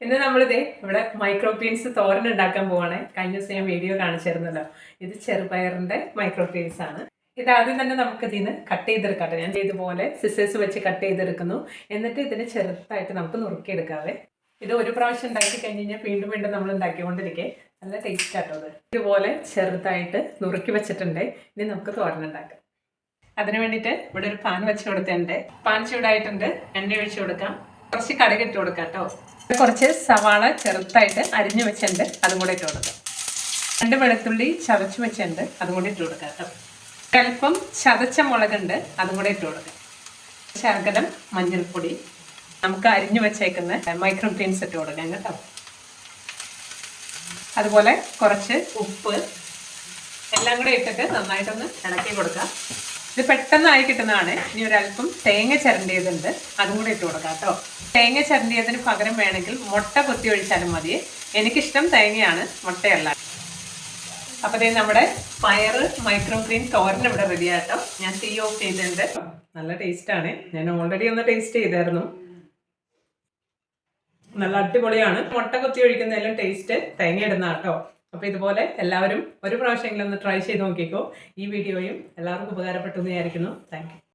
ഇന്ന് നമ്മളിതേ ഇവിടെ micro beans തോരൻ ഉണ്ടാക്കാൻ പോവാണ്. കഴിഞ്ഞ ദിവസം ഞാൻ വീഡിയോ കാണിച്ചിരുന്നല്ലോ. ഇത് ചെറുപയറിന്റെ മൈക്രോ ബീൻസ് ആണ്. ഇത് ആദ്യം തന്നെ നമുക്ക് ഇതിന് കട്ട് ചെയ്തെടുക്കാട്ടെ. ഞാൻ ഇതുപോലെ സിസേഴ്സ് വെച്ച് കട്ട് ചെയ്തെടുക്കുന്നു. എന്നിട്ട് ഇതിന് ചെറുതായിട്ട് നമുക്ക് നുറുക്കിയെടുക്കാവേ. ഇത് ഒരു പ്രാവശ്യം ഉണ്ടാക്കി കഴിഞ്ഞ് കഴിഞ്ഞാൽ വീണ്ടും വീണ്ടും നമ്മൾ ഉണ്ടാക്കിക്കൊണ്ടിരിക്കേ. നല്ല ടേസ്റ്റ് ആട്ടോ അത്. ഇതുപോലെ ചെറുതായിട്ട് നുറുക്കി വെച്ചിട്ടുണ്ട്. ഇനി നമുക്ക് തോരൻ ഉണ്ടാക്കാം. അതിന് വേണ്ടിയിട്ട് ഇവിടെ ഒരു പാൻ വെച്ച് കൊടുത്തിട്ടുണ്ട്. പാൻ ചൂടായിട്ടുണ്ട്. എണ്ണ ഒഴിച്ചു കൊടുക്കാം. കുറച്ച് കടുക് ഇട്ട് കൊടുക്കാം കേട്ടോ. കുറച്ച് സവാള ചെറുതായിട്ട് അരിഞ്ഞു വെച്ചിട്ടുണ്ട്, അതും കൂടെ ഇട്ട് കൊടുക്കാം. 2 വെളുത്തുള്ളി ചതച്ച് വെച്ചിട്ടുണ്ട്, അതും കൂടെ ഇട്ട് കൊടുക്കാം കേട്ടോ. അല്പം ചതച്ച മുളകുണ്ട്, അതും കൂടെ ഇട്ട് കൊടുക്കാം. ശകലം മഞ്ഞൾപ്പൊടി, നമുക്ക് അരിഞ്ഞു വെച്ചേക്കുന്ന മൈക്രോ ബീൻസ് ഇട്ട് കൊടുക്കാം കേട്ടോ. അതുപോലെ കുറച്ച് ഉപ്പ് എല്ലാം കൂടെ ഇട്ടിട്ട് നന്നായിട്ടൊന്ന് ഇളക്കി കൊടുക്കാം. ഇത് പെട്ടെന്നായി കിട്ടുന്നതാണ്. ഇനി ഒരല്പം തേങ്ങ ചിരണ്ടിയതുണ്ട്, അതും കൂടെ ഇട്ട് കൊടുക്കാം കേട്ടോ. തേങ്ങ ചിരണ്ടിയതിന് പകരം വേണമെങ്കിൽ മുട്ട കൊത്തി ഒഴിച്ചാലും മതി. എനിക്കിഷ്ടം തേങ്ങയാണ്, മുട്ടയല്ല. അപ്പോൾ ഇതേ നമ്മുടെ പയറ് മൈക്രോ ഗ്രീൻ തോരൻ ഇവിടെ റെഡി ആട്ടോ. ഞാൻ തീ ഓഫ് ചെയ്തിട്ടുണ്ട്. നല്ല ടേസ്റ്റാണ്. ഞാൻ ഓൾറെഡി ഒന്ന് ടേസ്റ്റ് ചെയ്തായിരുന്നു. നല്ല അടിപൊളിയാണ്. മുട്ട കൊത്തി ഒഴിക്കുന്നതെല്ലാം ടേസ്റ്റ് തേങ്ങ ഇടുന്ന കേട്ടോ. അപ്പോൾ ഇതുപോലെ എല്ലാവരും ഒരു പ്രാവശ്യമെങ്കിലും ഒന്ന് ട്രൈ ചെയ്ത് നോക്കിക്കോ. ഈ വീഡിയോയും എല്ലാവർക്കും ഉപകാരപ്പെട്ടു എന്ന് വിചാരിക്കുന്നു. Thank you.